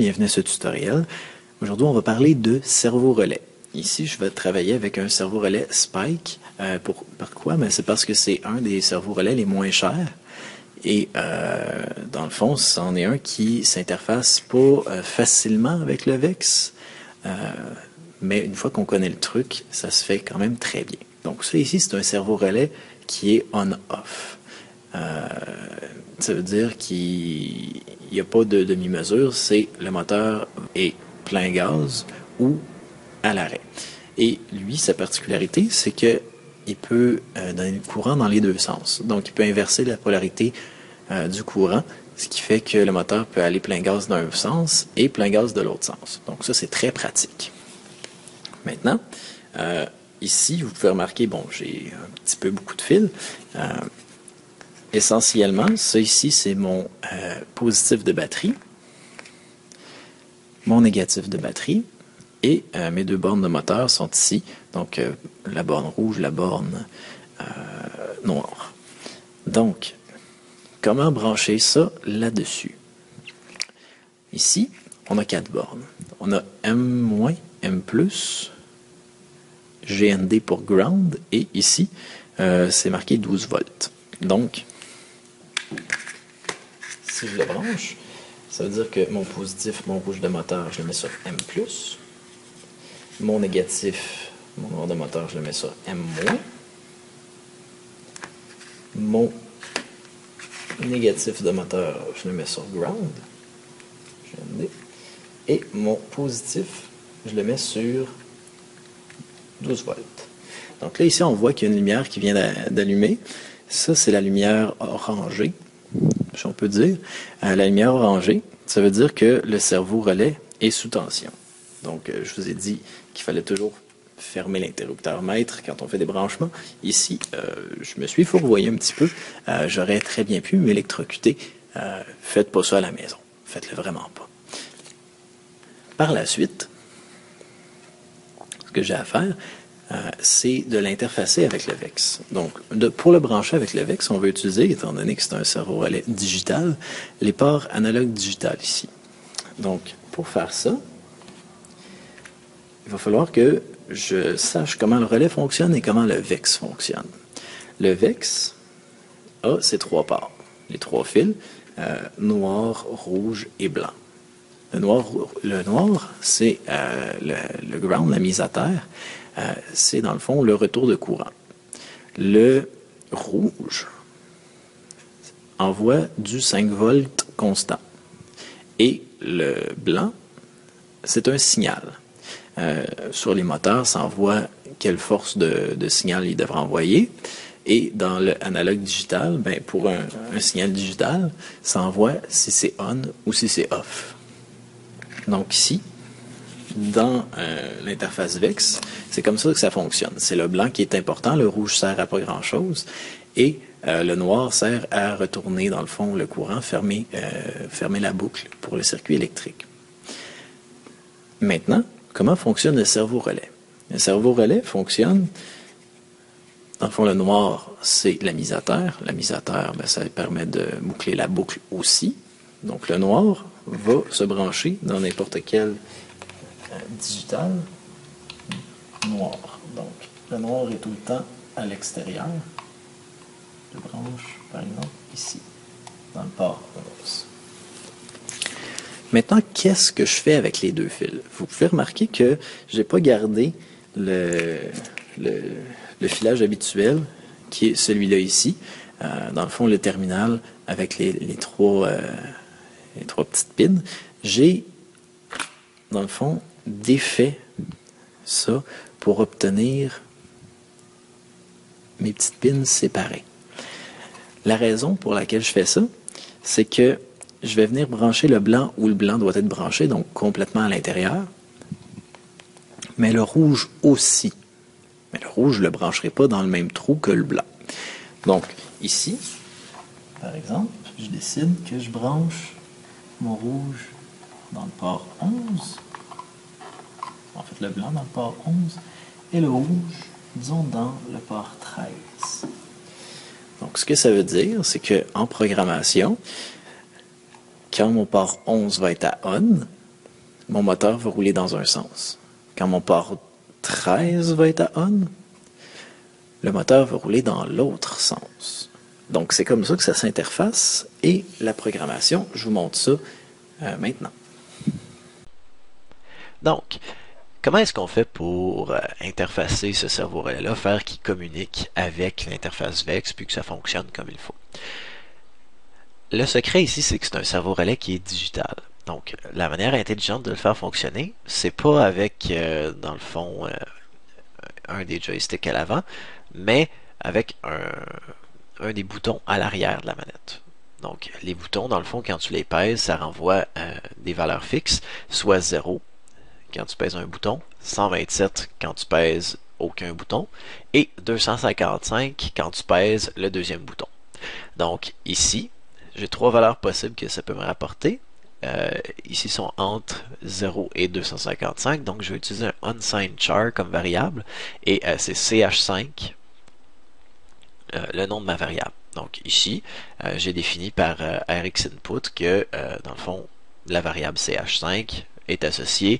bienvenue à ce tutoriel. Aujourd'hui, on va parler de cerveau relais. Ici, je vais travailler avec un cerveau relais Spike. Pourquoi? C'est parce que c'est un des cerveaux relais les moins chers. Et dans le fond, c'en est un qui s'interface pas facilement avec le VEX. Mais une fois qu'on connaît le truc, ça se fait quand même très bien. Donc ça ici, c'est un cerveau relais qui est on-off. Ça veut dire qu'il n'y a pas de demi-mesure, c'est le moteur est plein gaz ou à l'arrêt. Et lui, sa particularité, c'est qu'il peut donner le courant dans les deux sens. Donc, il peut inverser la polarité du courant, ce qui fait que le moteur peut aller plein gaz d'un sens et plein gaz de l'autre sens. Donc, ça, c'est très pratique. Maintenant, ici, vous pouvez remarquer, bon, j'ai un petit peu beaucoup de fils. Essentiellement, ça ici, c'est mon positif de batterie, mon négatif de batterie, et mes deux bornes de moteur sont ici. Donc, la borne rouge, la borne noire. Donc, comment brancher ça là-dessus? Ici, on a 4 bornes. On a M-, M+, GND pour ground, et ici, c'est marqué 12 volts. Donc, si je le branche, ça veut dire que mon positif, mon rouge de moteur, je le mets sur M+. Mon négatif, mon noir de moteur, je le mets sur M-. Mon négatif de moteur, je le mets sur ground. Et mon positif, je le mets sur 12 volts. Donc là, ici, on voit qu'il y a une lumière qui vient d'allumer. Ça, c'est la lumière orangée, si on peut dire. La lumière orangée, ça veut dire que le cerveau relais est sous tension. Donc, je vous ai dit qu'il fallait toujours fermer l'interrupteur maître quand on fait des branchements. Ici, je me suis fourvoyé un petit peu. J'aurais très bien pu m'électrocuter. Faites pas ça à la maison. Faites-le vraiment pas. Par la suite, ce que j'ai à faire, c'est de l'interfacer avec le VEX. Donc, pour le brancher avec le VEX, on va utiliser, étant donné que c'est un cerveau relais digital, les ports analogue digital ici. Donc, pour faire ça, il va falloir que je sache comment le relais fonctionne et comment le VEX fonctionne. Le VEX a ses 3 ports, les 3 fils, noir, rouge et blanc. Le noir, c'est le ground, la mise à terre. C'est dans le fond le retour de courant. Le rouge envoie du 5 volts constant. Et le blanc, c'est un signal. Sur les moteurs, ça envoie quelle force de signal il devra envoyer. Et dans le analogue digital, pour un signal digital, ça envoie si c'est on ou si c'est off. Donc ici, dans l'interface VEX, c'est comme ça que ça fonctionne. C'est le blanc qui est important, le rouge sert à pas grand-chose, et le noir sert à retourner, dans le fond, le courant, fermer la boucle pour le circuit électrique. Maintenant, comment fonctionne le cerveau relais? Le cerveau relais fonctionne, dans le fond, le noir, c'est la mise à terre. La mise à terre, ça permet de boucler la boucle aussi. Donc le noir va se brancher dans n'importe quel digital noir. Donc, le noir est tout le temps à l'extérieur. Je branche, par exemple, ici, dans le port 11. Maintenant, qu'est-ce que je fais avec les deux fils? Vous pouvez remarquer que je n'ai pas gardé le filage habituel, qui est celui-là ici. Dans le fond, le terminal avec les trois petites pins. J'ai, dans le fond, défait ça pour obtenir mes petites pins séparées. La raison pour laquelle je fais ça, c'est que je vais venir brancher le blanc où le blanc doit être branché, donc complètement à l'intérieur, mais le rouge aussi. Mais le rouge, je ne le brancherai pas dans le même trou que le blanc. Donc, ici, par exemple, je décide que je branche mon rouge dans le port 11, en fait le blanc dans le port 11, et le rouge, disons, dans le port 13. Donc, ce que ça veut dire, c'est qu'en programmation, quand mon port 11 va être à on, mon moteur va rouler dans un sens. Quand mon port 13 va être à on, le moteur va rouler dans l'autre sens. Donc, c'est comme ça que ça s'interface. Et la programmation, je vous montre ça maintenant. Donc, comment est-ce qu'on fait pour interfacer ce cerveau relais-là, faire qu'il communique avec l'interface VEX, puis que ça fonctionne comme il faut? Le secret ici, c'est que c'est un cerveau relais qui est digital. Donc, la manière intelligente de le faire fonctionner, c'est pas avec, dans le fond, un des joysticks à l'avant, mais avec un des boutons à l'arrière de la manette. Donc, les boutons, dans le fond, quand tu les pèses, ça renvoie des valeurs fixes, soit 0 quand tu pèses un bouton, 127 quand tu pèses aucun bouton, et 255 quand tu pèses le deuxième bouton. Donc, ici, j'ai trois valeurs possibles que ça peut me rapporter. Ici sont entre 0 et 255, donc je vais utiliser un unsigned char comme variable, et c'est ch5, le nom de ma variable. Donc ici, j'ai défini par rxInput que, dans le fond, la variable ch5 est associée,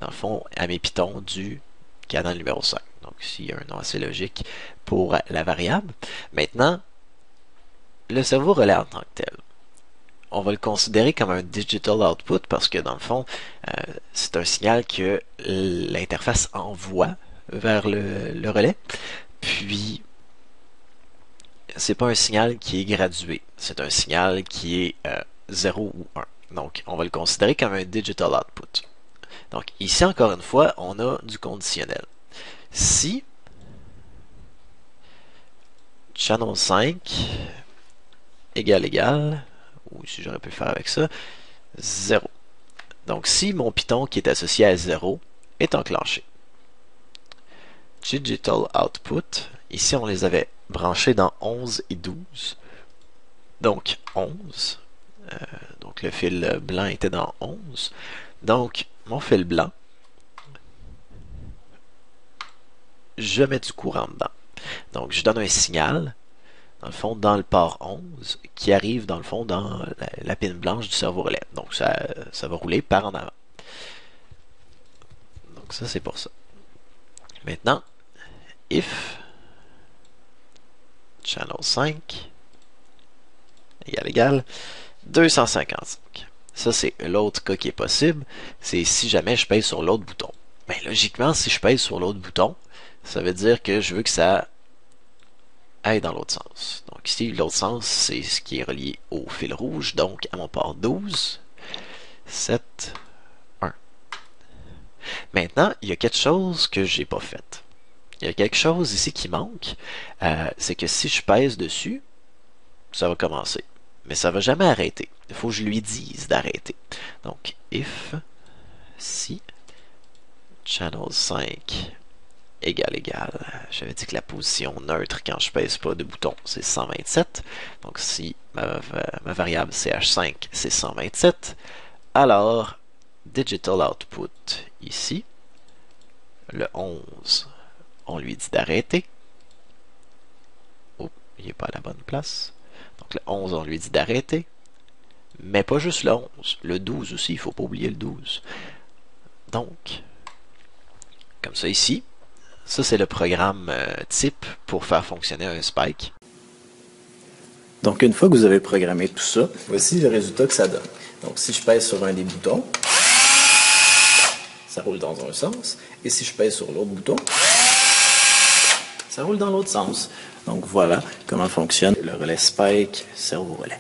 dans le fond, à mes pitons du canal numéro 5. Donc ici, il y a un nom assez logique pour la variable. Maintenant, le cerveau relais en tant que tel, on va le considérer comme un digital output parce que dans le fond, c'est un signal que l'interface envoie vers le relais. Puis, c'est pas un signal qui est gradué. C'est un signal qui est 0 ou 1. Donc, on va le considérer comme un digital output. Donc, ici, encore une fois, on a du conditionnel. Si channel 5 égale, ou si j'aurais pu faire avec ça, 0. Donc, si mon Python qui est associé à 0 est enclenché, digital output, ici on les avait branchés dans 11 et 12. Donc, 11. Donc, le fil blanc était dans 11. Donc, mon fil blanc, je mets du courant dedans. Donc, je donne un signal, dans le fond, dans le port 11, qui arrive, dans le fond, dans la pine blanche du cerveau relais. Donc, ça va rouler par en avant. Donc, ça, c'est pour ça. Maintenant, if channel 5 égale 255. Ça, c'est l'autre cas qui est possible. C'est si jamais je pèse sur l'autre bouton. Mais logiquement, si je pèse sur l'autre bouton, ça veut dire que je veux que ça aille dans l'autre sens. Donc ici, l'autre sens, c'est ce qui est relié au fil rouge, donc à mon port 12, 7, 1. Maintenant, il y a quelque chose que j'ai pas fait. Il y a quelque chose ici qui manque. C'est que si je pèse dessus, ça va commencer. Mais ça va jamais arrêter. Il faut que je lui dise d'arrêter. Donc, if, si, channel 5 égale, j'avais dit que la position neutre quand je pèse pas de bouton, c'est 127. Donc, si ma variable ch5, c'est 127, alors, digital output, ici, le 11, on lui dit d'arrêter. Oh, il n'est pas à la bonne place. Donc, le 11, on lui dit d'arrêter. Mais pas juste le 11. Le 12 aussi, il ne faut pas oublier le 12. Donc, comme ça ici, ça c'est le programme type pour faire fonctionner un spike. Donc, une fois que vous avez programmé tout ça, voici le résultat que ça donne. Donc, si je pèse sur un des boutons, ça roule dans un sens. Et si je pèse sur l'autre bouton, ça roule dans l'autre sens. Donc, voilà comment fonctionne le relais Spike cerveau relais.